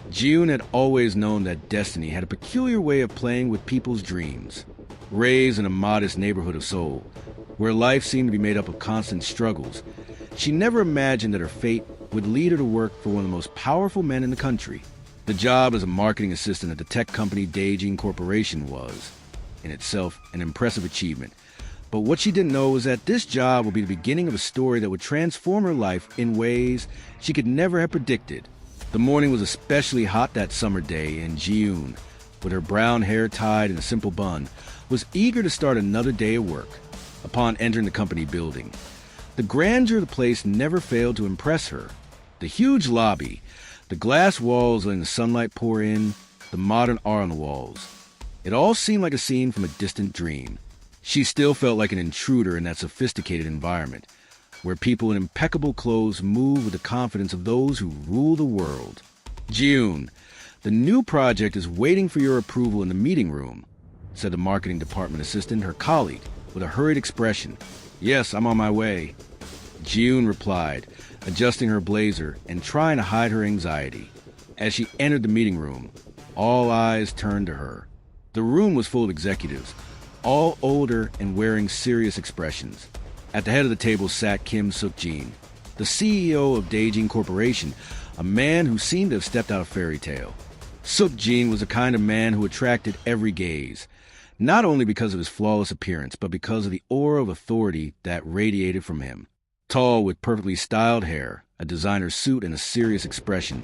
June had always known that destiny had a peculiar way of playing with people's dreams. Raised in a modest neighborhood of Seoul, where life seemed to be made up of constant struggles, she never imagined that her fate would lead her to work for one of the most powerful men in the country. The job as a marketing assistant at the tech company Daejin Corporation was, in itself, an impressive achievement. But what she didn't know was that this job would be the beginning of a story that would transform her life in ways she could never have predicted. The morning was especially hot that summer day, and Ji-yoon, with her brown hair tied in a simple bun, was eager to start another day of work. Upon entering the company building, the grandeur of the place never failed to impress her. The huge lobby, the glass walls letting the sunlight pour in, the modern art on the walls. It all seemed like a scene from a distant dream. She still felt like an intruder in that sophisticated environment, where people in impeccable clothes move with the confidence of those who rule the world. Ji-yoon, the new project is waiting for your approval in the meeting room, said the marketing department assistant, her colleague, with a hurried expression. Yes, I'm on my way. Ji-yoon replied, adjusting her blazer and trying to hide her anxiety. As she entered the meeting room, all eyes turned to her. The room was full of executives, all older and wearing serious expressions. At the head of the table sat Kim Suk-jin, the CEO of Daejin Corporation, a man who seemed to have stepped out of fairy tale. Suk-jin was the kind of man who attracted every gaze, not only because of his flawless appearance, but because of the aura of authority that radiated from him. Tall, with perfectly styled hair, a designer suit, and a serious expression,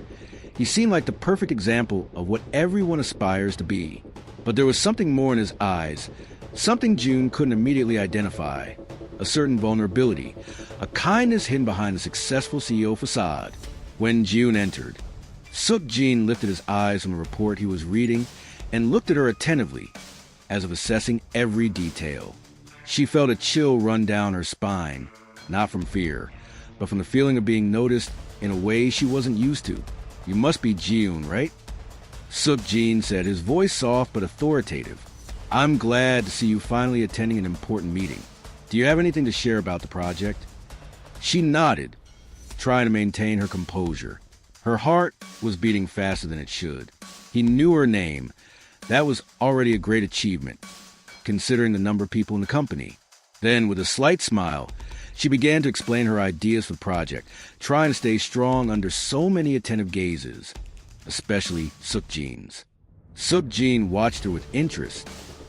he seemed like the perfect example of what everyone aspires to be. But there was something more in his eyes, something June couldn't immediately identify. A certain vulnerability, a kindness hidden behind the successful CEO facade. When June entered, Suk-jin lifted his eyes from the report he was reading and looked at her attentively, as if assessing every detail. She felt a chill run down her spine, not from fear, but from the feeling of being noticed in a way she wasn't used to. You must be Ji-yoon, right? Suk-jin said, his voice soft but authoritative. I'm glad to see you finally attending an important meeting. Do you have anything to share about the project? She nodded, trying to maintain her composure. Her heart was beating faster than it should. He knew her name. That was already a great achievement, considering the number of people in the company. Then, with a slight smile, she began to explain her ideas for the project, trying to stay strong under so many attentive gazes, especially Suk-jin's. Suk-jin watched her with interest.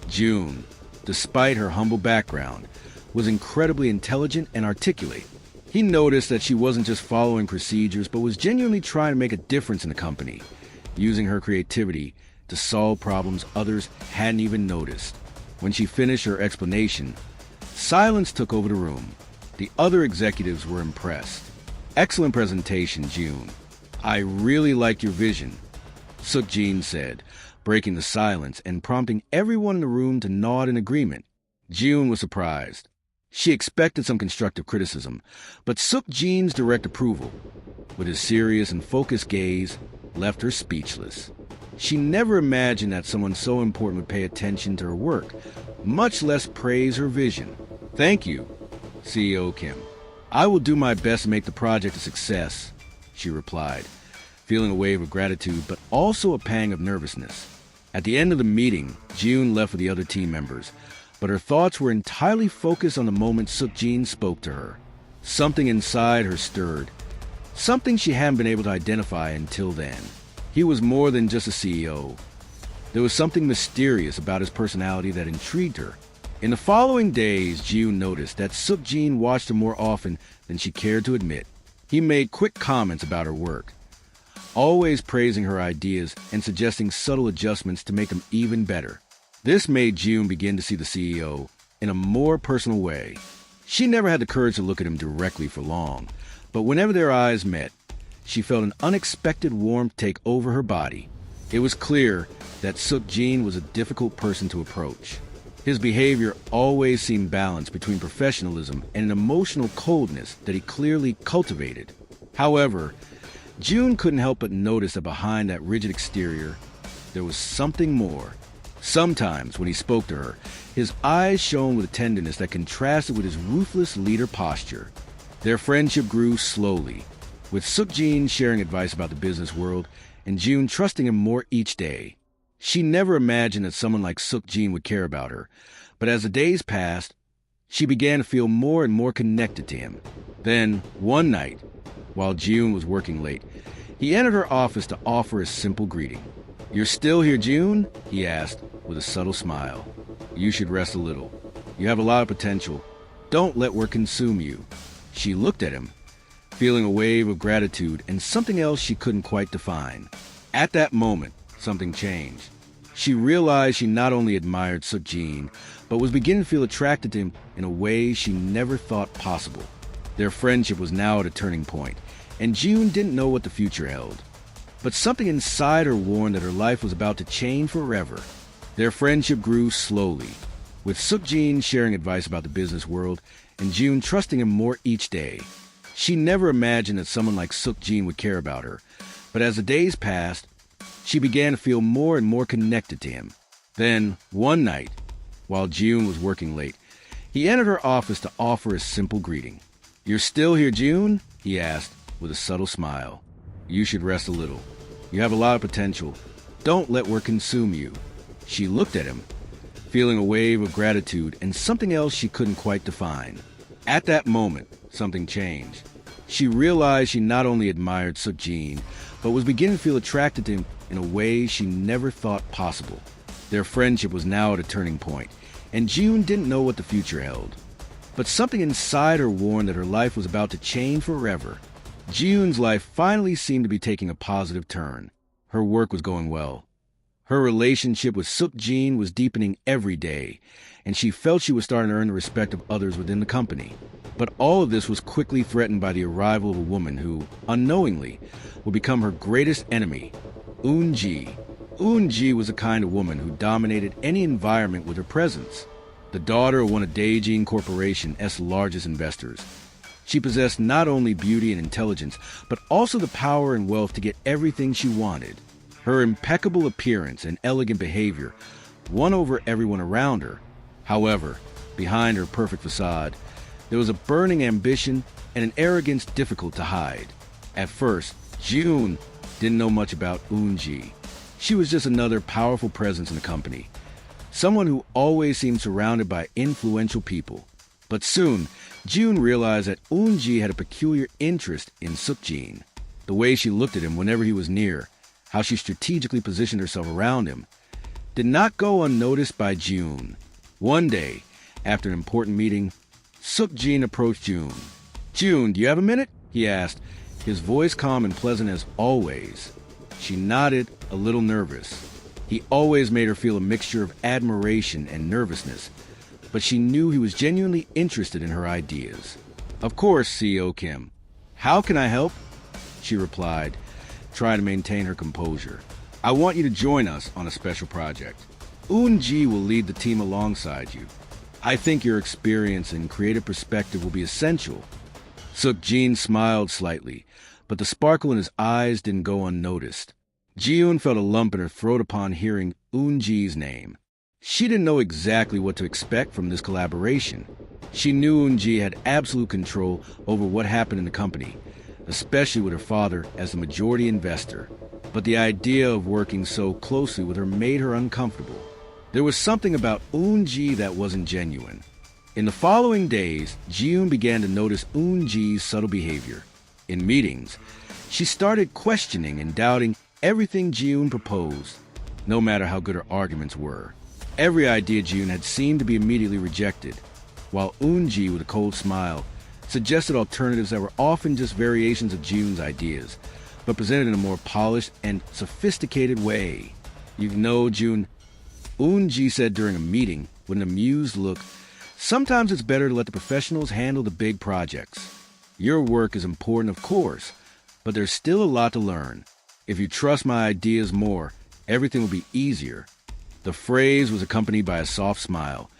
June, despite her humble background, was incredibly intelligent and articulate. He noticed that she wasn't just following procedures, but was genuinely trying to make a difference in the company, using her creativity to solve problems others hadn't even noticed. When she finished her explanation, silence took over the room. The other executives were impressed. Excellent presentation, June. I really liked your vision, Suk-jin said, breaking the silence and prompting everyone in the room to nod in agreement. June was surprised. She expected some constructive criticism, but Suk-jin's direct approval, with his serious and focused gaze, left her speechless. She never imagined that someone so important would pay attention to her work, much less praise her vision. Thank you, CEO Kim. I will do my best to make the project a success, she replied, feeling a wave of gratitude but also a pang of nervousness. At the end of the meeting, June left with the other team members, but her thoughts were entirely focused on the moment Suk-jin spoke to her. Something inside her stirred, something she hadn't been able to identify until then. He was more than just a CEO. There was something mysterious about his personality that intrigued her. In the following days, June noticed that Suk-jin watched her more often than she cared to admit. He made quick comments about her work, always praising her ideas and suggesting subtle adjustments to make them even better. This made June begin to see the CEO in a more personal way. She never had the courage to look at him directly for long, but whenever their eyes met, she felt an unexpected warmth take over her body. It was clear that Suk-jin was a difficult person to approach. His behavior always seemed balanced between professionalism and an emotional coldness that he clearly cultivated. However, June couldn't help but notice that behind that rigid exterior, there was something more. Sometimes, when he spoke to her, his eyes shone with a tenderness that contrasted with his ruthless leader posture. Their friendship grew slowly, with Suk-jin sharing advice about the business world and June trusting him more each day. She never imagined that someone like Suk-jin would care about her, but as the days passed, she began to feel more and more connected to him. Then, one night, while June was working late, he entered her office to offer a simple greeting. "You're still here, June?" he asked with a subtle smile. "You should rest a little. You have a lot of potential. Don't let work consume you." She looked at him, feeling a wave of gratitude and something else she couldn't quite define. At that moment, something changed. She realized she not only admired Suk-jin, but was beginning to feel attracted to him in a way she never thought possible. Their friendship was now at a turning point, and June didn't know what the future held. But something inside her warned that her life was about to change forever. Their friendship grew slowly, with Suk-jin sharing advice about the business world and June trusting him more each day. She never imagined that someone like Suk-jin would care about her, but as the days passed, she began to feel more and more connected to him. Then, one night, while June was working late, he entered her office to offer a simple greeting. "You're still here, June?" he asked with a subtle smile. "You should rest a little. You have a lot of potential. Don't let work consume you." She looked at him, feeling a wave of gratitude and something else she couldn't quite define. At that moment, something changed. She realized she not only admired Suk-jin, but was beginning to feel attracted to him in a way she never thought possible. Their friendship was now at a turning point, and June didn't know what the future held. But something inside her warned that her life was about to change forever. June's life finally seemed to be taking a positive turn. Her work was going well. Her relationship with Suk-jin was deepening every day, and she felt she was starting to earn the respect of others within the company. But all of this was quickly threatened by the arrival of a woman who, unknowingly, would become her greatest enemy, Eun-ji. Eun-ji was the kind of woman who dominated any environment with her presence. The daughter of one of Daejin Corporation's largest investors, she possessed not only beauty and intelligence, but also the power and wealth to get everything she wanted. Her impeccable appearance and elegant behavior won over everyone around her. However, behind her perfect facade, there was a burning ambition and an arrogance difficult to hide. At first, June didn't know much about Eun-ji. She was just another powerful presence in the company, someone who always seemed surrounded by influential people. But soon, June realized that Eun-ji had a peculiar interest in Suk-jin. The way she looked at him whenever he was near, how she strategically positioned herself around him, did not go unnoticed by June. One day, after an important meeting, Suk-jin approached June. "June, do you have a minute?" he asked, his voice calm and pleasant as always. She nodded, a little nervous. He always made her feel a mixture of admiration and nervousness, but she knew he was genuinely interested in her ideas. "Of course, CEO Kim. How can I help?" she replied, trying to maintain her composure. "I want you to join us on a special project. Eun-ji will lead the team alongside you. I think your experience and creative perspective will be essential." Suk-jin smiled slightly, but the sparkle in his eyes didn't go unnoticed. Ji-eun felt a lump in her throat upon hearing Eun-ji's name. She didn't know exactly what to expect from this collaboration. She knew Eun-ji had absolute control over what happened in the company, especially with her father as the majority investor. But the idea of working so closely with her made her uncomfortable. There was something about Eun-ji that wasn't genuine. In the following days, Ji-eun began to notice Eun-ji's subtle behavior. In meetings, she started questioning and doubting everything Ji-eun proposed, no matter how good her arguments were. Every idea Ji-eun had seemed to be immediately rejected, while Eun-ji, with a cold smile, suggested alternatives that were often just variations of Ji-eun's ideas, but presented in a more polished and sophisticated way. "You know, Ji-eun," Eun-ji said during a meeting with an amused look, "sometimes it's better to let the professionals handle the big projects. Your work is important, of course, but there's still a lot to learn. If you trust my ideas more, everything will be easier." The phrase was accompanied by a soft smile,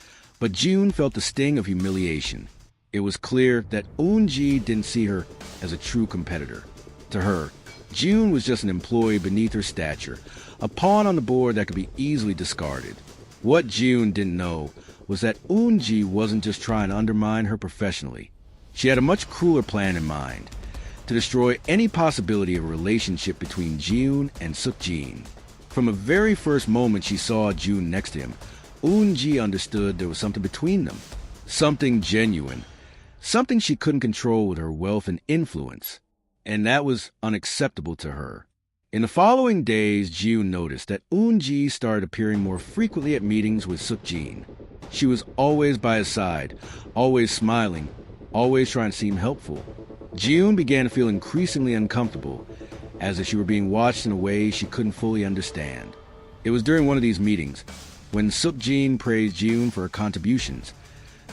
but Ji-eun felt the sting of humiliation. It was clear that Eun-ji didn't see her as a true competitor. To her, Ji-eun was just an employee beneath her stature, a pawn on the board that could be easily discarded. What Ji-eun didn't know was that Eun-ji wasn't just trying to undermine her professionally. She had a much crueler plan in mind. to destroy any possibility of a relationship between Jiun and Suk-jin. From the very first moment she saw June next to him, Eun-ji understood there was something between them. Something genuine. Something she couldn't control with her wealth and influence. And that was unacceptable to her. In the following days, Jiun noticed that Eun-ji started appearing more frequently at meetings with Suk-jin. She was always by his side, always smiling, always trying to seem helpful. Jiun began to feel increasingly uncomfortable, as if she were being watched in a way she couldn't fully understand. It was during one of these meetings, when Suk-jin praised Jiun for her contributions,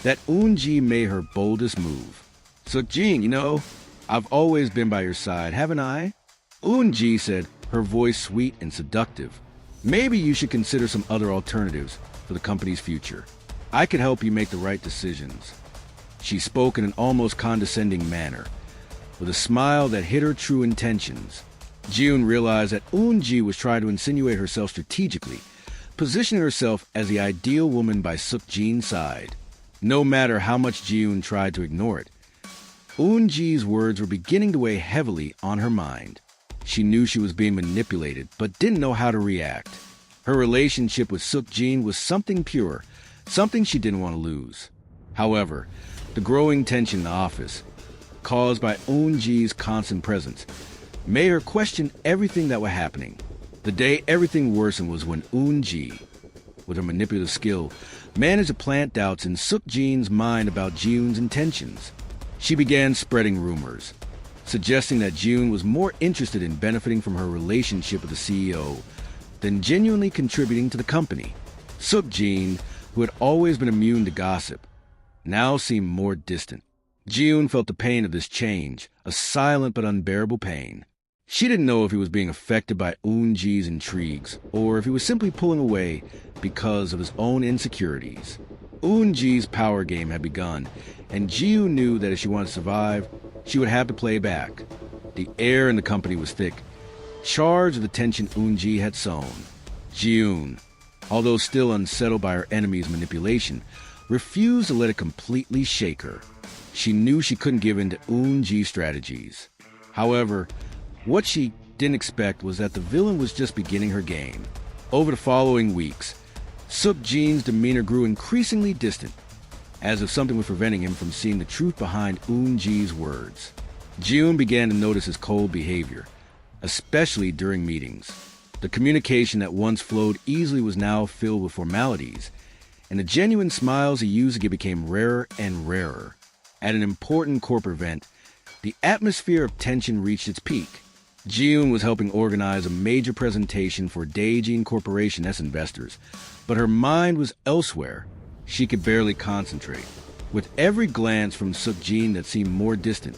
that Eun-ji made her boldest move. "Suk-jin, I've always been by your side, haven't I?" Eun-ji said, her voice sweet and seductive. "Maybe you should consider some other alternatives for the company's future. I could help you make the right decisions." She spoke in an almost condescending manner, with a smile that hid her true intentions. Jiun realized that Eun-ji was trying to insinuate herself strategically, positioning herself as the ideal woman by Suk-jin's side. No matter how much Jiun tried to ignore it, Eun-ji's words were beginning to weigh heavily on her mind. She knew she was being manipulated, but didn't know how to react. Her relationship with Suk-jin was something pure, something she didn't want to lose. However, the growing tension in the office, caused by Eun-ji's constant presence, made her question everything that was happening. The day everything worsened was when Eun-ji, with her manipulative skill, managed to plant doubts in Suk-jin's mind about Jiun's intentions. She began spreading rumors, suggesting that Jiun was more interested in benefiting from her relationship with the CEO than genuinely contributing to the company. Suk-jin, who had always been immune to gossip, now seemed more distant. Jiun felt the pain of this change, a silent but unbearable pain. She didn't know if he was being affected by Eun-ji's intrigues, or if he was simply pulling away because of his own insecurities. Eun-ji's power game had begun, and Jiun knew that if she wanted to survive, she would have to play back. The air in the company was thick, charged with the tension Eun-ji had sown. Jiun, although still unsettled by her enemy's manipulation, refused to let it completely shake her. She knew she couldn't give in to Eun-ji's strategies. However, what she didn't expect was that the villain was just beginning her game. Over the following weeks, Suk-jin's demeanor grew increasingly distant, as if something was preventing him from seeing the truth behind Eun-ji's words. Jiun began to notice his cold behavior, especially during meetings. The communication that once flowed easily was now filled with formalities, and the genuine smiles he used to give became rarer and rarer. At an important corporate event, the atmosphere of tension reached its peak. Jiun was helping organize a major presentation for Daejin Corporation S investors, but her mind was elsewhere. She could barely concentrate. With every glance from Suk-jin that seemed more distant,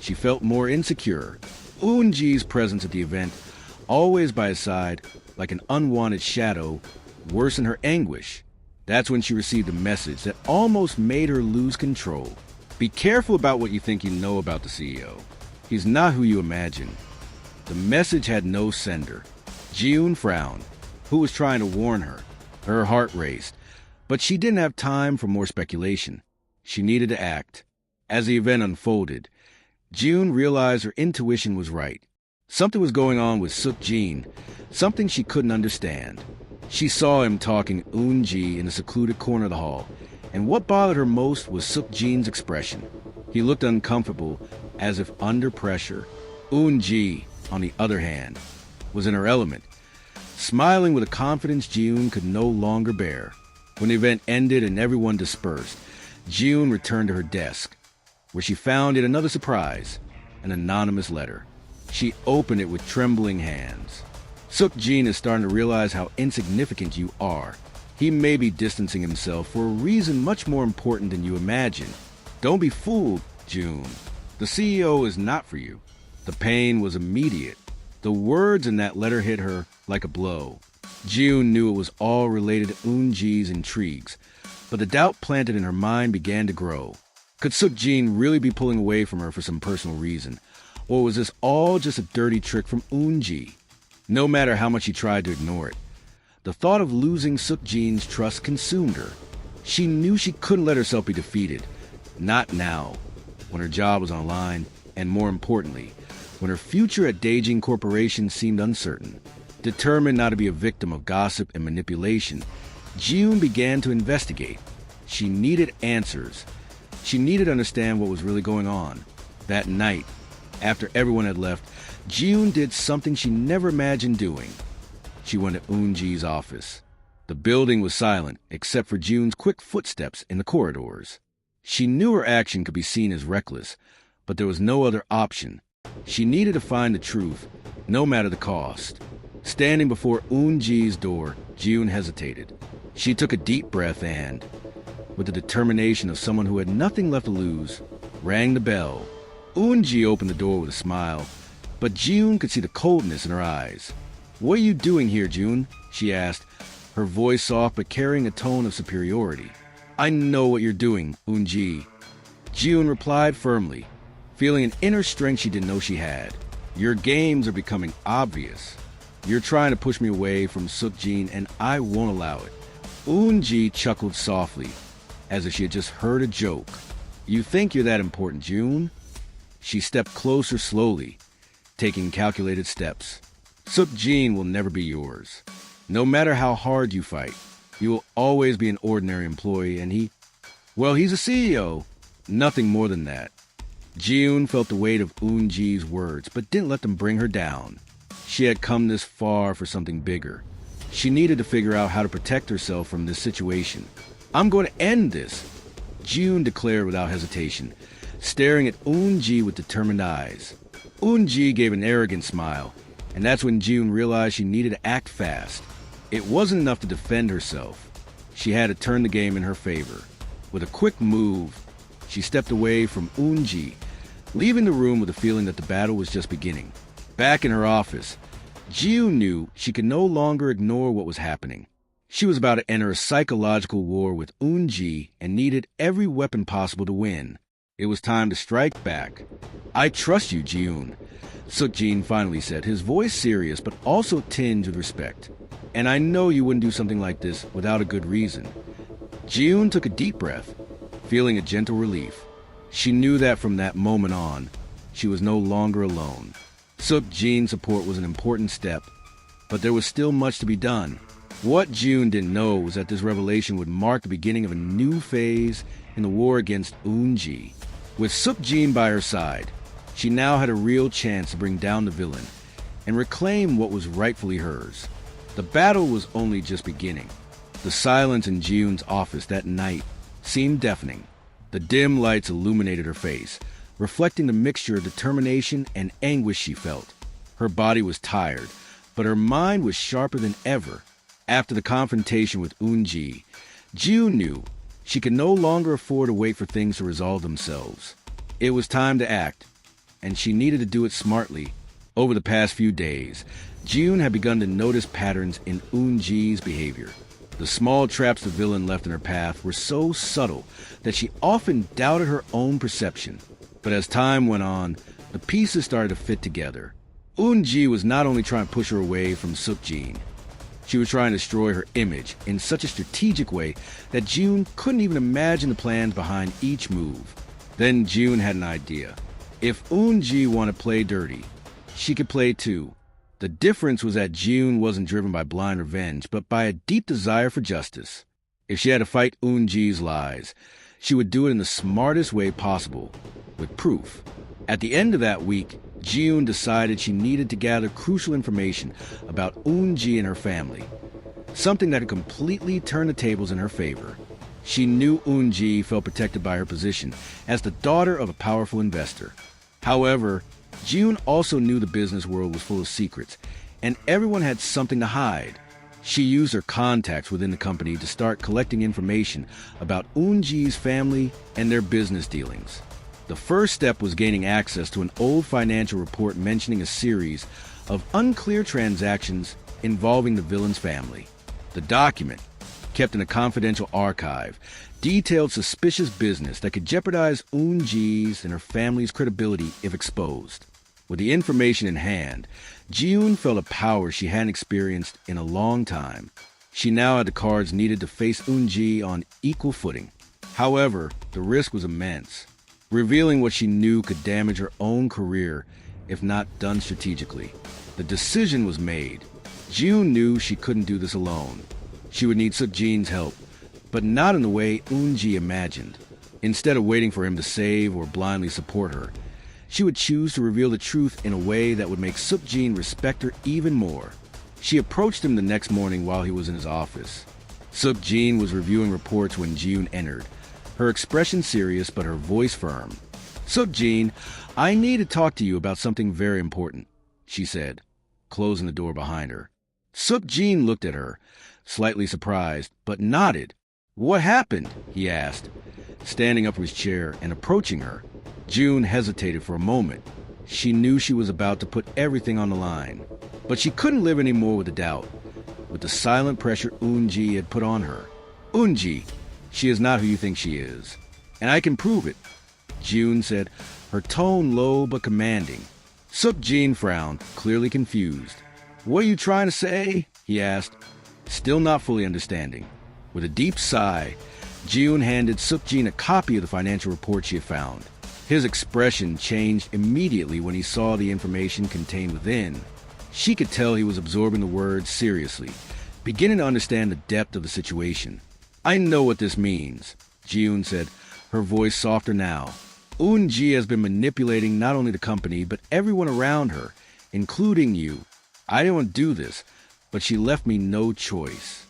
she felt more insecure. Eun-ji's presence at the event, always by his side, like an unwanted shadow, worsened her anguish. That's when she received a message that almost made her lose control. "Be careful about what you think you know about the CEO. He's not who you imagine." The message had no sender. Jiun frowned. Who was trying to warn her? Her heart raced. But she didn't have time for more speculation. She needed to act. As the event unfolded, Jiun realized her intuition was right. Something was going on with Suk-jin, something she couldn't understand. She saw him talking Eun-ji in a secluded corner of the hall, and what bothered her most was Suk-jin's expression. He looked uncomfortable, as if under pressure. Eun-ji, on the other hand, was in her element, smiling with a confidence Jiun could no longer bear. When the event ended and everyone dispersed, Jiun returned to her desk, where she found yet another surprise, an anonymous letter. She opened it with trembling hands. Suk-jin is starting to realize how insignificant you are. He may be distancing himself for a reason much more important than you imagine. Don't be fooled, June. The CEO is not for you. The pain was immediate. The words in that letter hit her like a blow. June knew it was all related to Eun-ji's intrigues, but the doubt planted in her mind began to grow. Could Suk-jin really be pulling away from her for some personal reason? Or was this all just a dirty trick from Eun-ji? No matter how much she tried to ignore it, the thought of losing Suk-jin's trust consumed her. She knew she couldn't let herself be defeated. Not now, when her job was on the line and more importantly, when her future at Daejing Corporation seemed uncertain. Determined not to be a victim of gossip and manipulation, Ji-yoon began to investigate. She needed answers. She needed to understand what was really going on. That night, after everyone had left, Ji-yoon did something she never imagined doing. She went to Eun-ji's office. The building was silent, except for Ji-yoon's quick footsteps in the corridors. She knew her action could be seen as reckless, but there was no other option. She needed to find the truth, no matter the cost. Standing before Eun-ji's door, Ji-yoon hesitated. She took a deep breath and, with the determination of someone who had nothing left to lose, rang the bell. Eun-ji opened the door with a smile, but Ji-yoon could see the coldness in her eyes. "What are you doing here, Ji-yoon?" she asked, her voice soft but carrying a tone of superiority. "I know what you're doing, Eun-ji." Ji-yoon replied firmly, feeling an inner strength she didn't know she had. "Your games are becoming obvious. You're trying to push me away from Suk-jin, and I won't allow it." Eun-ji chuckled softly, as if she had just heard a joke. "You think you're that important, Ji-yoon?" She stepped closer slowly, taking calculated steps. "Suk-jin will never be yours. No matter how hard you fight, you will always be an ordinary employee, and he's a CEO. Nothing more than that." Ji-yoon felt the weight of Eun-ji's words, but didn't let them bring her down. She had come this far for something bigger. She needed to figure out how to protect herself from this situation. "I'm going to end this," Ji-yoon declared without hesitation, staring at Eun-ji with determined eyes. Eun-ji gave an arrogant smile, and that's when Ji-yoon realized she needed to act fast. It wasn't enough to defend herself. She had to turn the game in her favor. With a quick move, she stepped away from Eun-ji, leaving the room with a feeling that the battle was just beginning. Back in her office, Ji-yoon knew she could no longer ignore what was happening. She was about to enter a psychological war with Eun-ji and needed every weapon possible to win. It was time to strike back. "I trust you, Ji-yoon," Suk-jin finally said, his voice serious but also tinged with respect. "And I know you wouldn't do something like this without a good reason." Ji-yoon took a deep breath, feeling a gentle relief. She knew that from that moment on, she was no longer alone. Suk-jin's support was an important step, but there was still much to be done. What Ji-yoon didn't know was that this revelation would mark the beginning of a new phase in the war against Eun-ji. With Suk-jin by her side, she now had a real chance to bring down the villain and reclaim what was rightfully hers. The battle was only just beginning. The silence in Ji-yoon's office that night seemed deafening. The dim lights illuminated her face, reflecting the mixture of determination and anguish she felt. Her body was tired, but her mind was sharper than ever. After the confrontation with Eun-ji, Ji-yoon knew she could no longer afford to wait for things to resolve themselves. It was time to act, and she needed to do it smartly. Over the past few days, Ji-yoon had begun to notice patterns in Eun-ji's behavior. The small traps the villain left in her path were so subtle that she often doubted her own perception. But as time went on, the pieces started to fit together. Eun-ji was not only trying to push her away from Suk-jin, she was trying to destroy her image in such a strategic way that Ji-yoon couldn't even imagine the plans behind each move. Then Ji-yoon had an idea. If Eun-ji wanted to play dirty, she could play too. The difference was that Ji-yoon wasn't driven by blind revenge, but by a deep desire for justice. If she had to fight Eun-ji's lies, she would do it in the smartest way possible, with proof. At the end of that week, Ji-yoon decided she needed to gather crucial information about Eun-ji and her family, something that could completely turn the tables in her favor. She knew Eun-ji felt protected by her position as the daughter of a powerful investor. However, Ji-yoon also knew the business world was full of secrets, and everyone had something to hide. She used her contacts within the company to start collecting information about Eun-ji's family and their business dealings. The first step was gaining access to an old financial report mentioning a series of unclear transactions involving the villain's family. The document, kept in a confidential archive, detailed suspicious business that could jeopardize Eun-ji's and her family's credibility if exposed. With the information in hand, Ji-yoon felt a power she hadn't experienced in a long time. She now had the cards needed to face Eun-ji on equal footing. However, the risk was immense. revealing what she knew could damage her own career if not done strategically. The decision was made. June knew she couldn't do this alone. She would need Suk-jin's help, but not in the way Eun-ji imagined. Instead of waiting for him to save or blindly support her, she would choose to reveal the truth in a way that would make Suk-jin respect her even more. She approached him the next morning while he was in his office. Suk-jin was reviewing reports when June entered, her expression serious but her voice firm. "Suk-jin, I need to talk to you about something very important," she said, closing the door behind her. Suk-jin looked at her, slightly surprised, but nodded. "What happened?" he asked, standing up from his chair and approaching her. June hesitated for a moment. She knew she was about to put everything on the line, but she couldn't live anymore with the doubt, with the silent pressure Eun-ji had put on her. "Eun-ji, she is not who you think she is, and I can prove it," June said, her tone low but commanding. Suk-jin frowned, clearly confused. "What are you trying to say?" he asked, still not fully understanding. With a deep sigh, June handed Suk-jin a copy of the financial report she had found. His expression changed immediately when he saw the information contained within. She could tell he was absorbing the words seriously, beginning to understand the depth of the situation. "I know what this means," June said, her voice softer now. "Eun-ji has been manipulating not only the company, but everyone around her, including you. I didn't want to do this, but she left me no choice."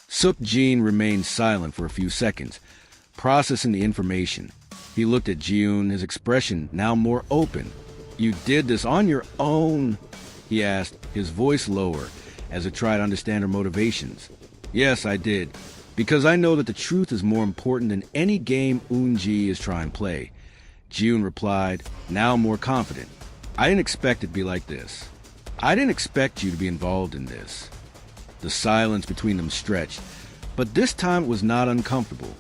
Suk-jin remained silent for a few seconds, processing the information. He looked at June, his expression now more open. "You did this on your own?" he asked, his voice lower, as he tried to understand her motivations. "Yes, I did, because I know that the truth is more important than any game Eun-ji is trying to play," June replied, now more confident. "I didn't expect it to be like this. I didn't expect you to be involved in this." The silence between them stretched, but this time it was not uncomfortable.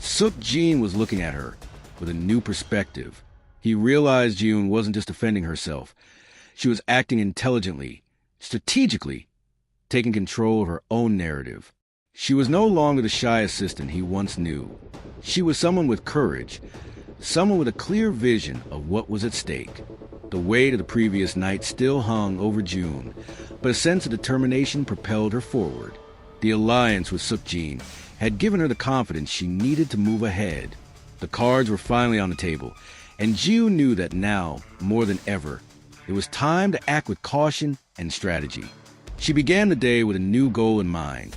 Suk-jin was looking at her with a new perspective. He realized June wasn't just defending herself. She was acting intelligently, strategically, taking control of her own narrative. She was no longer the shy assistant he once knew. She was someone with courage, someone with a clear vision of what was at stake. The weight of the previous night still hung over June, but a sense of determination propelled her forward. The alliance with Suk-jin had given her the confidence she needed to move ahead. The cards were finally on the table, and June knew that now, more than ever, it was time to act with caution and strategy. She began the day with a new goal in mind,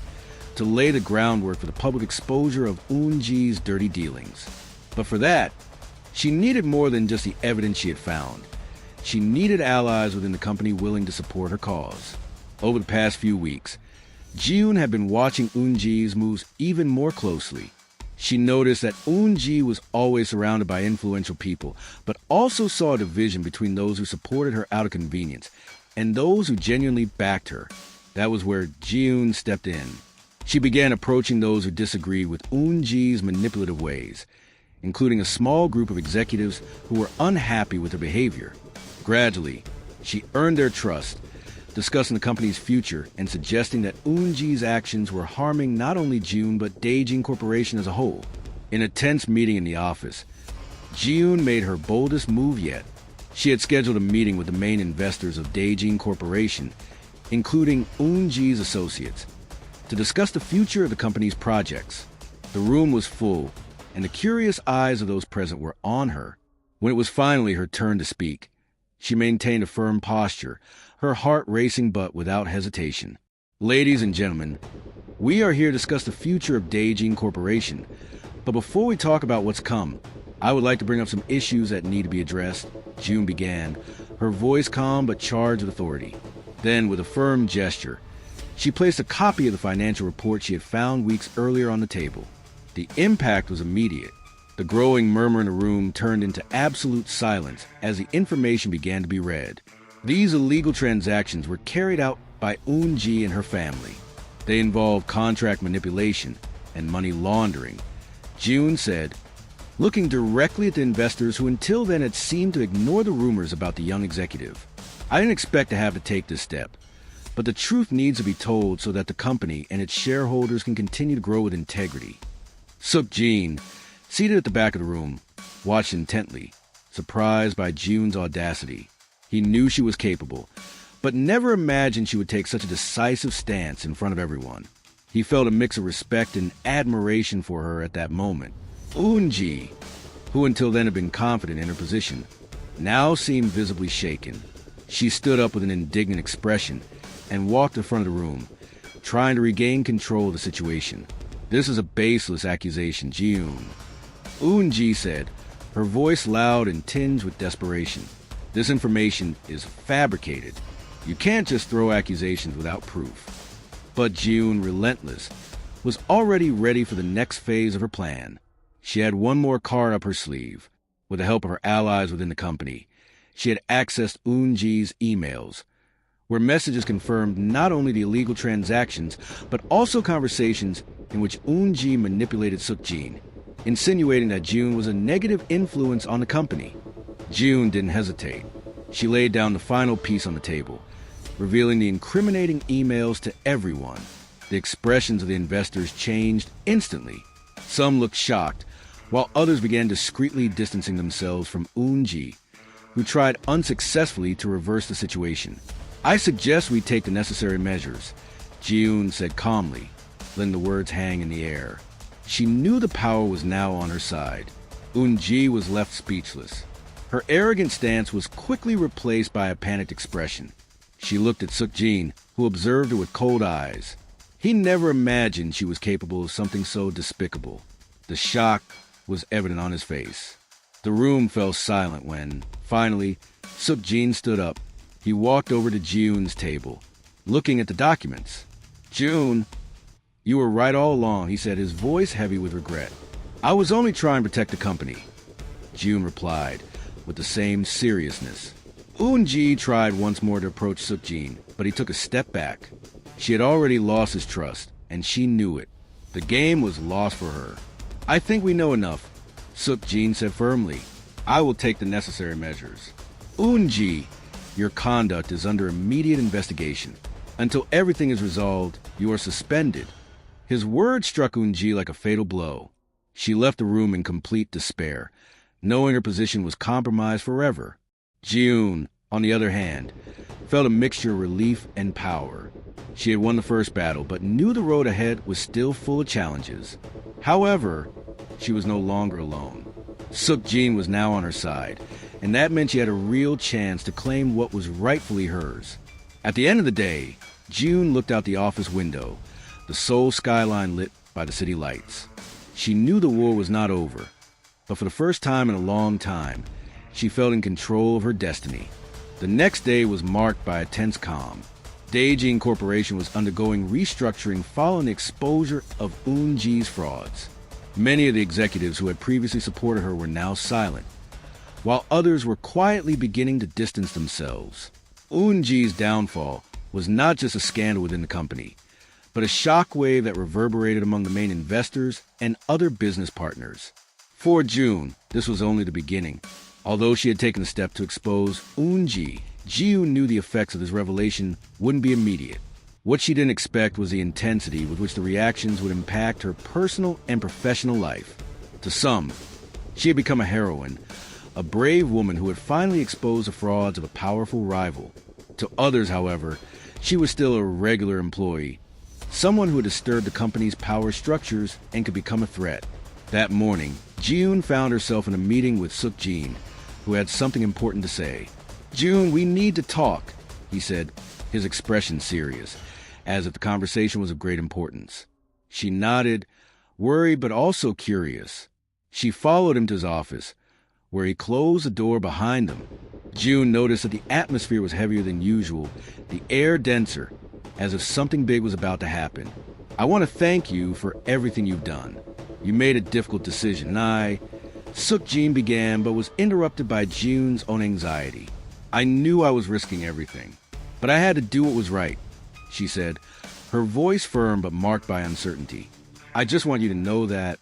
to lay the groundwork for the public exposure of Eun-ji's dirty dealings. But for that, she needed more than just the evidence she had found. She needed allies within the company willing to support her cause. Over the past few weeks, June had been watching Eun-ji's moves even more closely. She noticed that Eun-ji was always surrounded by influential people, but also saw a division between those who supported her out of convenience and those who genuinely backed her. That was where June stepped in. She began approaching those who disagreed with Eun-ji's manipulative ways, including a small group of executives who were unhappy with her behavior. Gradually, she earned their trust, discussing the company's future and suggesting that Eun-ji's actions were harming not only June but Daejin Corporation as a whole. In a tense meeting in the office, June made her boldest move yet. She had scheduled a meeting with the main investors of Daejin Corporation, including Eun-ji's associates, to discuss the future of the company's projects. The room was full, and the curious eyes of those present were on her. When it was finally her turn to speak, she maintained a firm posture, her heart racing but without hesitation. "Ladies and gentlemen, we are here to discuss the future of Daejin Corporation. But before we talk about what's come, I would like to bring up some issues that need to be addressed," June began, her voice calm but charged with authority. Then, with a firm gesture, she placed a copy of the financial report she had found weeks earlier on the table. The impact was immediate. The growing murmur in the room turned into absolute silence as the information began to be read. These illegal transactions were carried out by Eun-ji and her family. They involved contract manipulation and money laundering, June said, looking directly at the investors who until then had seemed to ignore the rumors about the young executive. "I didn't expect to have to take this step, but the truth needs to be told so that the company and its shareholders can continue to grow with integrity." Suk-jin, Seated at the back of the room, watched intently, surprised by June's audacity. He knew she was capable, but never imagined she would take such a decisive stance in front of everyone. He felt a mix of respect and admiration for her at that moment. Eun-ji, who until then had been confident in her position, now seemed visibly shaken. She stood up with an indignant expression and walked in front of the room, trying to regain control of the situation. "This is a baseless accusation, Ji-yoon," Eun-ji said, her voice loud and tinged with desperation. "This information is fabricated. You can't just throw accusations without proof." But Ji-yoon, relentless, was already ready for the next phase of her plan. She had one more card up her sleeve. With the help of her allies within the company, she had accessed Eun-ji's emails, where messages confirmed not only the illegal transactions, but also conversations in which Eun-ji manipulated Suk-jin, insinuating that Ji-yoon was a negative influence on the company. Ji-yoon didn't hesitate. She laid down the final piece on the table, revealing the incriminating emails to everyone. The expressions of the investors changed instantly. Some looked shocked, while others began discreetly distancing themselves from Eun-ji, who tried unsuccessfully to reverse the situation. "I suggest we take the necessary measures," Ji-yoon said calmly, letting the words hang in the air. She knew the power was now on her side. Eun-ji was left speechless. Her arrogant stance was quickly replaced by a panicked expression. She looked at Suk-jin, who observed her with cold eyes. He never imagined she was capable of something so despicable. The shock was evident on his face. The room fell silent when, finally, Suk-jin stood up. He walked over to Ji-yoon's table, looking at the documents. "Ji-yoon, you were right all along," he said, his voice heavy with regret. "I was only trying to protect the company," Ji-yoon replied, with the same seriousness. Eun-ji tried once more to approach Suk-jin, but he took a step back. She had already lost his trust, and she knew it. The game was lost for her. "I think we know enough," Suk-jin said firmly. "I will take the necessary measures." "Eun-ji, your conduct is under immediate investigation. Until everything is resolved, you are suspended." His words struck Eun-ji like a fatal blow. She left the room in complete despair, knowing her position was compromised forever. Ji-yoon, on the other hand, felt a mixture of relief and power. She had won the first battle, but knew the road ahead was still full of challenges. However, she was no longer alone. Suk-jin was now on her side, and that meant she had a real chance to claim what was rightfully hers. At the end of the day, Ji-yoon looked out the office window, the Seoul skyline lit by the city lights. She knew the war was not over, but for the first time in a long time, she felt in control of her destiny. The next day was marked by a tense calm. Daejin Corporation was undergoing restructuring following the exposure of Eun-ji's frauds. Many of the executives who had previously supported her were now silent, while others were quietly beginning to distance themselves. Eun-ji's downfall was not just a scandal within the company, but a shockwave that reverberated among the main investors and other business partners. For June, this was only the beginning. Although she had taken the step to expose Eun-ji, Ji-yoon knew the effects of this revelation wouldn't be immediate. What she didn't expect was the intensity with which the reactions would impact her personal and professional life. To some, she had become a heroine, a brave woman who had finally exposed the frauds of a powerful rival. To others, however, she was still a regular employee, someone who had disturbed the company's power structures and could become a threat. That morning, Ji-yoon found herself in a meeting with Suk-jin, who had something important to say. "Ji-yoon, we need to talk," he said, his expression serious, as if the conversation was of great importance. She nodded, worried but also curious. She followed him to his office, where he closed the door behind them. Ji-yoon noticed that the atmosphere was heavier than usual, the air denser, as if something big was about to happen. "I want to thank you for everything you've done. You made a difficult decision, and Suk-jin began, but was interrupted by Ji-yoon's own anxiety. "I knew I was risking everything, but I had to do what was right," she said, her voice firm but marked by uncertainty. "I just want you to know that."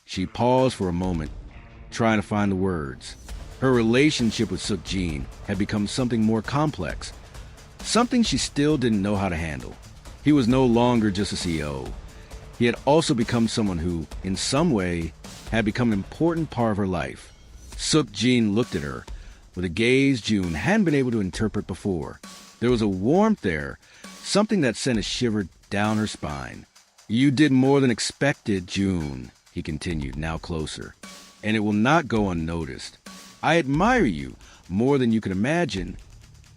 She paused for a moment, trying to find the words. Her relationship with Suk-jin had become something more complex, something she still didn't know how to handle. He was no longer just a CEO. He had also become someone who, in some way, had become an important part of her life. Suk-jin looked at her with a gaze June hadn't been able to interpret before. There was a warmth there, something that sent a shiver down her spine. "You did more than expected, June," he continued, now closer, "and it will not go unnoticed. I admire you more than you could imagine."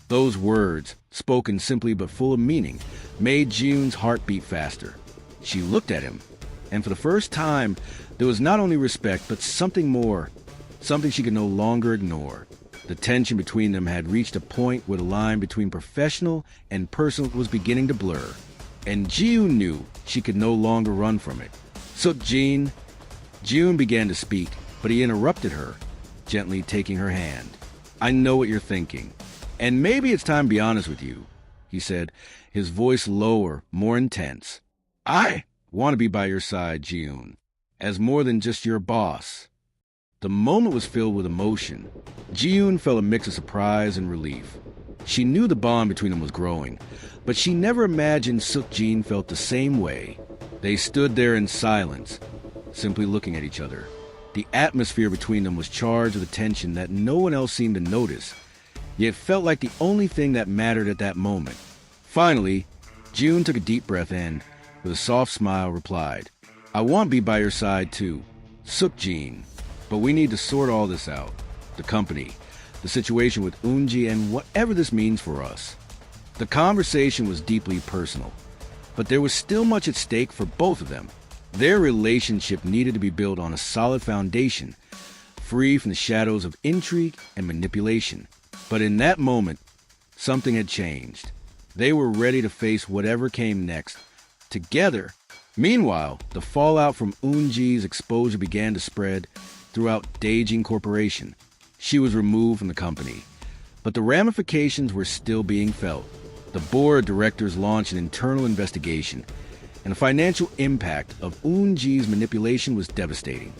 Those words, spoken simply but full of meaning, made June's heart beat faster. She looked at him, and for the first time, there was not only respect, but something more, something she could no longer ignore. The tension between them had reached a point where the line between professional and personal was beginning to blur, and June knew she could no longer run from it. "Suk-jin," June began to speak, but he interrupted her, gently taking her hand. "I know what you're thinking, and maybe it's time to be honest with you," he said, his voice lower, more intense. "I want to be by your side, June, as more than just your boss." The moment was filled with emotion. June felt a mix of surprise and relief. She knew the bond between them was growing, but she never imagined Suk-jin felt the same way. They stood there in silence, simply looking at each other. The atmosphere between them was charged with a tension that no one else seemed to notice, yet it felt like the only thing that mattered at that moment. Finally, June took a deep breath and, with a soft smile, replied, "I want to be by your side too, Suk-jin, but we need to sort all this out. The company, the situation with Eunji, and whatever this means for us." The conversation was deeply personal, but there was still much at stake for both of them. Their relationship needed to be built on a solid foundation, free from the shadows of intrigue and manipulation. But in that moment, something had changed. They were ready to face whatever came next, together. Meanwhile, the fallout from Eunji's exposure began to spread throughout Daejin Corporation. She was removed from the company, but the ramifications were still being felt. The board of directors launched an internal investigation, and the financial impact of Eunji's manipulation was devastating.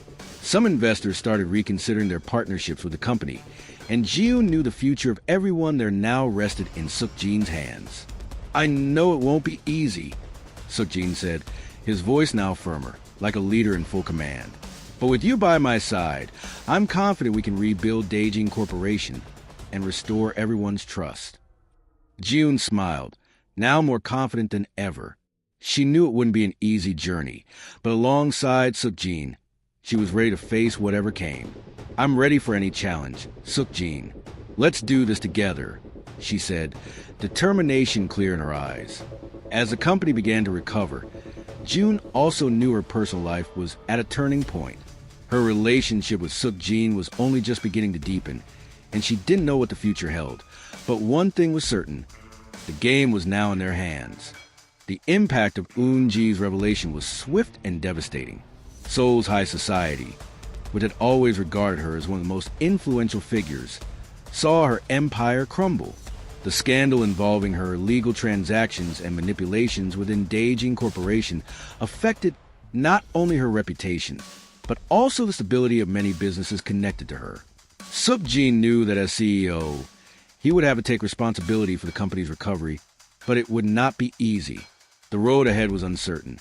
Some investors started reconsidering their partnerships with the company, and June knew the future of everyone there now rested in Suk-jin's hands. "I know it won't be easy," Suk-jin said, his voice now firmer, like a leader in full command. "But with you by my side, I'm confident we can rebuild Daejin Corporation and restore everyone's trust." June smiled, now more confident than ever. She knew it wouldn't be an easy journey, but alongside Suk-jin, she was ready to face whatever came. "I'm ready for any challenge, Suk-jin. Let's do this together," she said, determination clear in her eyes. As the company began to recover, June also knew her personal life was at a turning point. Her relationship with Suk-jin was only just beginning to deepen, and she didn't know what the future held. But one thing was certain: the game was now in their hands. The impact of Eunji's revelation was swift and devastating. Seoul's high society, which had always regarded her as one of the most influential figures, saw her empire crumble. The scandal involving her illegal transactions and manipulations within Daejin Corporation affected not only her reputation, but also the stability of many businesses connected to her. Suk-jin knew that as CEO, he would have to take responsibility for the company's recovery, but it would not be easy. The road ahead was uncertain,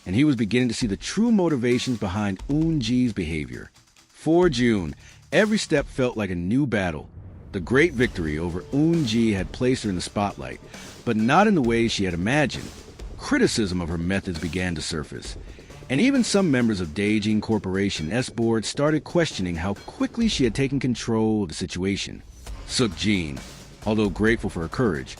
and he was beginning to see the true motivations behind Eunji's behavior. For June, every step felt like a new battle. The great victory over Eunji had placed her in the spotlight, but not in the way she had imagined. Criticism of her methods began to surface, and even some members of Daejin Corporation S-Board started questioning how quickly she had taken control of the situation. Suk-jin, although grateful for her courage,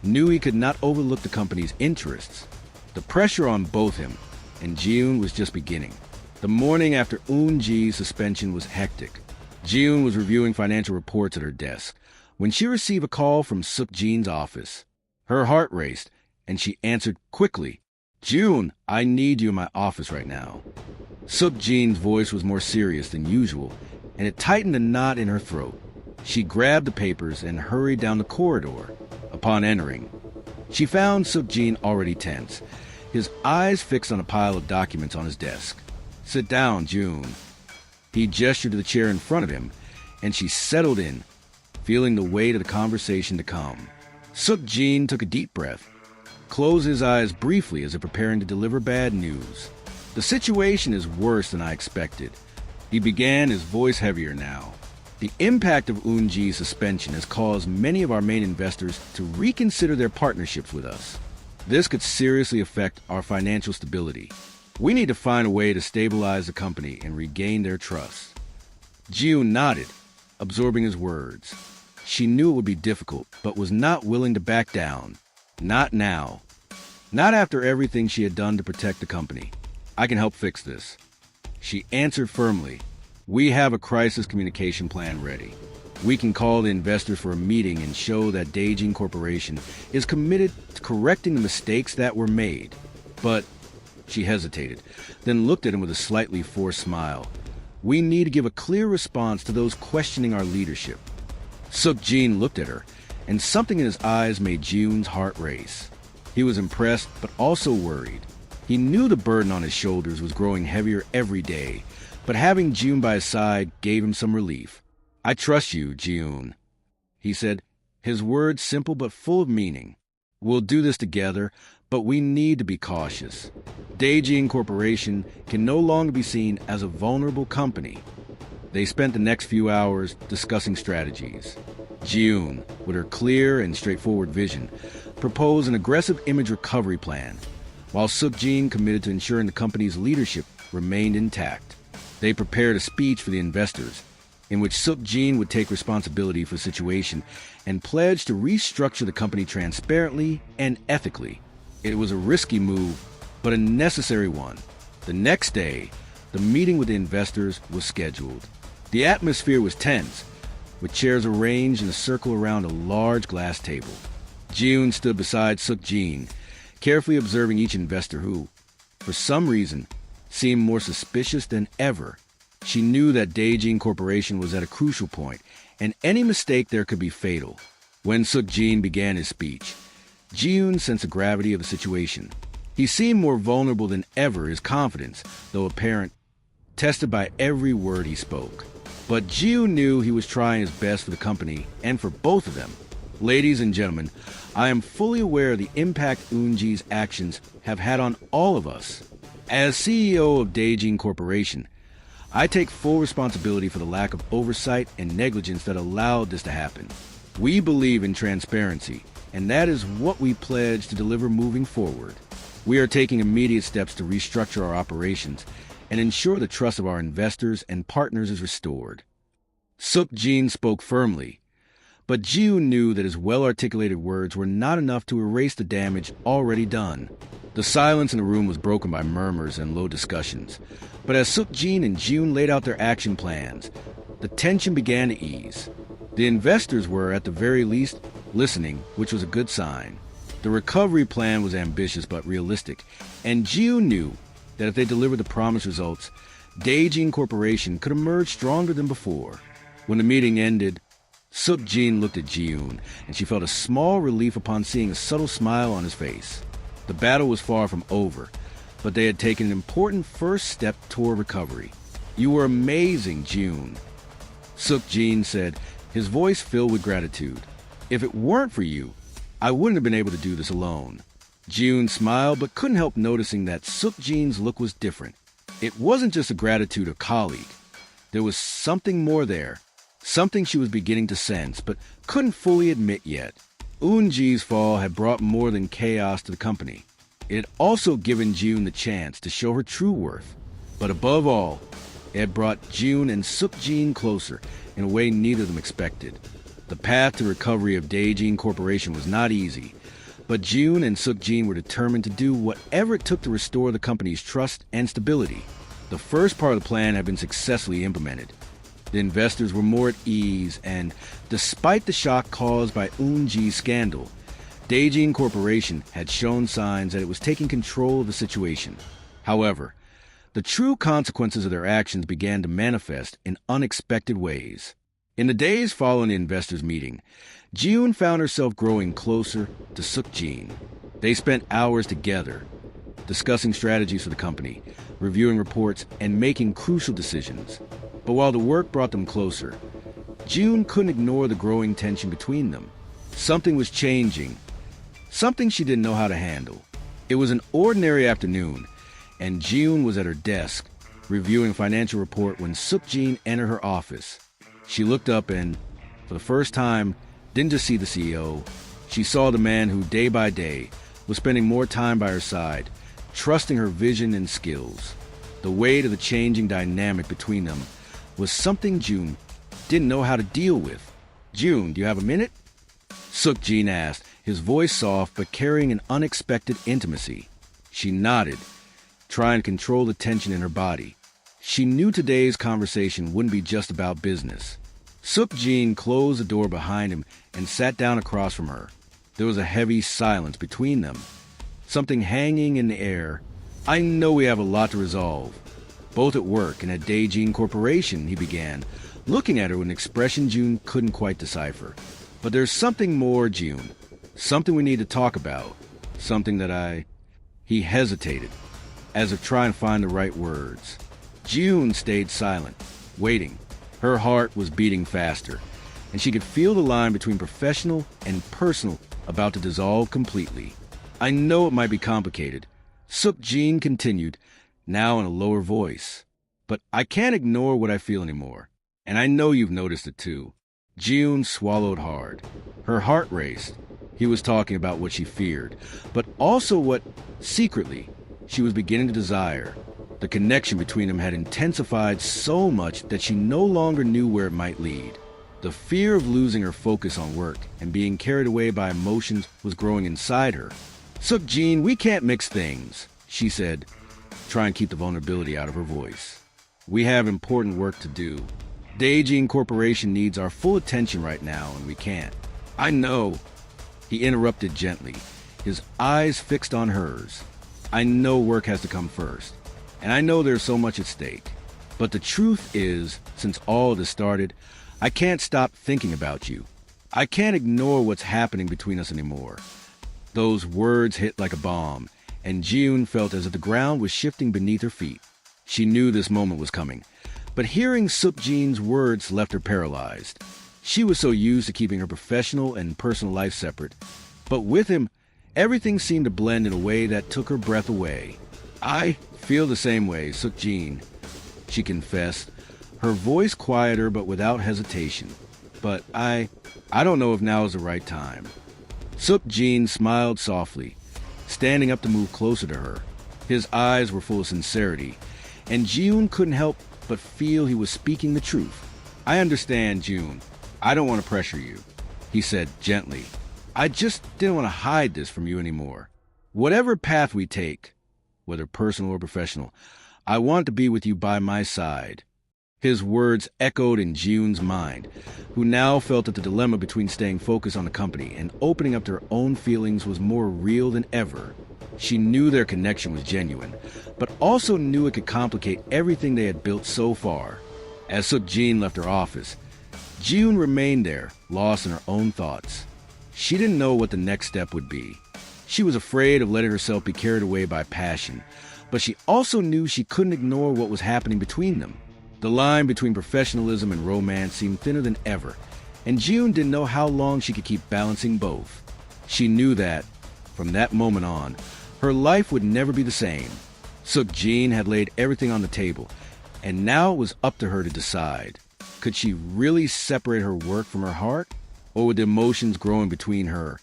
knew he could not overlook the company's interests. The pressure on both him and June was just beginning. The morning after Eunji's suspension was hectic. June was reviewing financial reports at her desk when she received a call from Suk-jin's office. Her heart raced, and she answered quickly. "June, I need you in my office right now." Suk-jin's voice was more serious than usual, and it tightened a knot in her throat. She grabbed the papers and hurried down the corridor. Upon entering, she found Suk-jin already tense, his eyes fixed on a pile of documents on his desk. "Sit down, June." He gestured to the chair in front of him, and she settled in, feeling the weight of the conversation to come. Suk-jin took a deep breath, closed his eyes briefly as if preparing to deliver bad news. "The situation is worse than I expected. He began, his voice heavier now. The impact of Eunji's suspension has caused many of our main investors to reconsider their partnerships with us. This could seriously affect our financial stability. We need to find a way to stabilize the company and regain their trust. Ji-yoon nodded, absorbing his words. She knew it would be difficult, but was not willing to back down. Not now. Not after everything she had done to protect the company. I can help fix this. She answered firmly. We have a crisis communication plan ready. We can call the investors for a meeting and show that Daejin Corporation is committed to correcting the mistakes that were made. But she hesitated, then looked at him with a slightly forced smile. We need to give a clear response to those questioning our leadership. Suk-jin looked at her, and something in his eyes made Ji-yoon's heart race. He was impressed, but also worried. He knew the burden on his shoulders was growing heavier every day, but having Ji-yoon by his side gave him some relief. I trust you, Ji-yoon, he said, his words simple but full of meaning. We'll do this together, but we need to be cautious. Daejin Corporation can no longer be seen as a vulnerable company. They spent the next few hours discussing strategies. Ji-yoon, with her clear and straightforward vision, proposed an aggressive image recovery plan, while Suk-jin committed to ensuring the company's leadership remained intact. They prepared a speech for the investors, in which Suk-jin would take responsibility for the situation and pledge to restructure the company transparently and ethically. It was a risky move, but a necessary one. The next day, the meeting with the investors was scheduled. The atmosphere was tense, with chairs arranged in a circle around a large glass table. Ji-yoon stood beside Suk-jin, carefully observing each investor who, for some reason, seemed more suspicious than ever. She knew that Daejin Corporation was at a crucial point, and any mistake there could be fatal. When Suk-jin began his speech, Ji-yoon sensed the gravity of the situation. He seemed more vulnerable than ever, his confidence, though apparent, tested by every word he spoke. But Ji-yoon knew he was trying his best for the company and for both of them. Ladies and gentlemen, I am fully aware of the impact Eunji's actions have had on all of us. As CEO of Daejin Corporation, I take full responsibility for the lack of oversight and negligence that allowed this to happen. We believe in transparency, and that is what we pledge to deliver moving forward. We are taking immediate steps to restructure our operations and ensure the trust of our investors and partners is restored. Suk-jin spoke firmly, but Ji-yoon knew that his well-articulated words were not enough to erase the damage already done. The silence in the room was broken by murmurs and low discussions, but as Suk-jin and Ji-yoon laid out their action plans, the tension began to ease. The investors were, at the very least, listening, which was a good sign. The recovery plan was ambitious but realistic, and Ji-yoon knew that if they delivered the promised results, Daejin Corporation could emerge stronger than before. When the meeting ended, Suk-jin looked at Ji-yoon, and she felt a small relief upon seeing a subtle smile on his face. The battle was far from over, but they had taken an important first step toward recovery. You were amazing, Ji-yoon, Suk-jin said, his voice filled with gratitude. If it weren't for you, I wouldn't have been able to do this alone. Ji-yoon smiled, but couldn't help noticing that Suk-jin's look was different. It wasn't just a gratitude of colleague. There was something more there, something she was beginning to sense, but couldn't fully admit yet. Eunji's fall had brought more than chaos to the company. It had also given Ji-yoon the chance to show her true worth. But above all, it had brought Ji-yoon and Suk-jin closer in a way neither of them expected. The path to recovery of Daejin Corporation was not easy, but Ji-yoon and Suk-jin were determined to do whatever it took to restore the company's trust and stability. The first part of the plan had been successfully implemented. The investors were more at ease, and despite the shock caused by Eunji's scandal, Daejin Corporation had shown signs that it was taking control of the situation. However, the true consequences of their actions began to manifest in unexpected ways. In the days following the investors' meeting, Ji-yoon found herself growing closer to Suk-jin. They spent hours together, discussing strategies for the company, reviewing reports, and making crucial decisions. But while the work brought them closer, Ji-yoon couldn't ignore the growing tension between them. Something was changing, something she didn't know how to handle. It was an ordinary afternoon, and Ji-yoon was at her desk, reviewing a financial report when Suk-jin entered her office. She looked up and, for the first time, didn't just see the CEO. She saw the man who, day by day, was spending more time by her side, trusting her vision and skills. The weight of the changing dynamic between them was something June didn't know how to deal with. "June, do you have a minute?" Suk-jin asked, his voice soft but carrying an unexpected intimacy. She nodded, trying to control the tension in her body. She knew today's conversation wouldn't be just about business. Suk-jin closed the door behind him and sat down across from her. There was a heavy silence between them, something hanging in the air. "I know we have a lot to resolve, both at work and at Daejin Corporation," he began, looking at her with an expression June couldn't quite decipher. "But there's something more, June. Something we need to talk about. Something that He hesitated, as if trying to find the right words. June stayed silent, waiting. Her heart was beating faster, and she could feel the line between professional and personal about to dissolve completely. "I know it might be complicated," Suk-jin continued, now in a lower voice. "But I can't ignore what I feel anymore, and I know you've noticed it too." June swallowed hard. Her heart raced. He was talking about what she feared, but also what, secretly, she was beginning to desire. The connection between them had intensified so much that she no longer knew where it might lead. The fear of losing her focus on work and being carried away by emotions was growing inside her. "Suk-jin, we can't mix things," she said, trying to keep the vulnerability out of her voice. "We have important work to do. Daejin Corporation needs our full attention right now, and we can't." "I know," he interrupted gently, his eyes fixed on hers. "I know work has to come first, and I know there's so much at stake. But the truth is, since all this started, I can't stop thinking about you. I can't ignore what's happening between us anymore." Those words hit like a bomb, and June felt as if the ground was shifting beneath her feet. She knew this moment was coming, but hearing Suk-jin's words left her paralyzed. She was so used to keeping her professional and personal life separate, but with him, everything seemed to blend in a way that took her breath away. "I feel the same way, Suk-jin," she confessed, her voice quieter but without hesitation. "But I don't know if now is the right time." Suk-jin smiled softly, standing up to move closer to her. His eyes were full of sincerity, and June couldn't help but feel he was speaking the truth. "I understand, June. I don't want to pressure you," he said gently. "I just didn't want to hide this from you anymore. Whatever path we take, whether personal or professional, I want to be with you by my side." His words echoed in June's mind, who now felt that the dilemma between staying focused on the company and opening up to her own feelings was more real than ever. She knew their connection was genuine, but also knew it could complicate everything they had built so far. As Suk-jin left her office, June remained there, lost in her own thoughts. She didn't know what the next step would be. She was afraid of letting herself be carried away by passion, but she also knew she couldn't ignore what was happening between them. The line between professionalism and romance seemed thinner than ever, and June didn't know how long she could keep balancing both. She knew that, from that moment on, her life would never be the same. Suk-jin had laid everything on the table, and now it was up to her to decide. Could she really separate her work from her heart? Or would the emotions growing between her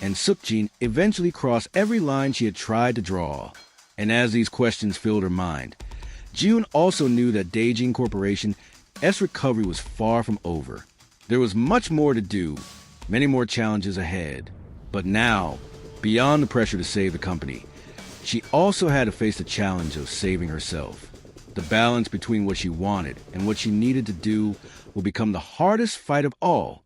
and Suk-jin eventually cross every line she had tried to draw? And as these questions filled her mind, June also knew that Daejin Corporation, S recovery was far from over. There was much more to do, many more challenges ahead. But now, beyond the pressure to save the company, she also had to face the challenge of saving herself. The balance between what she wanted and what she needed to do will become the hardest fight of all.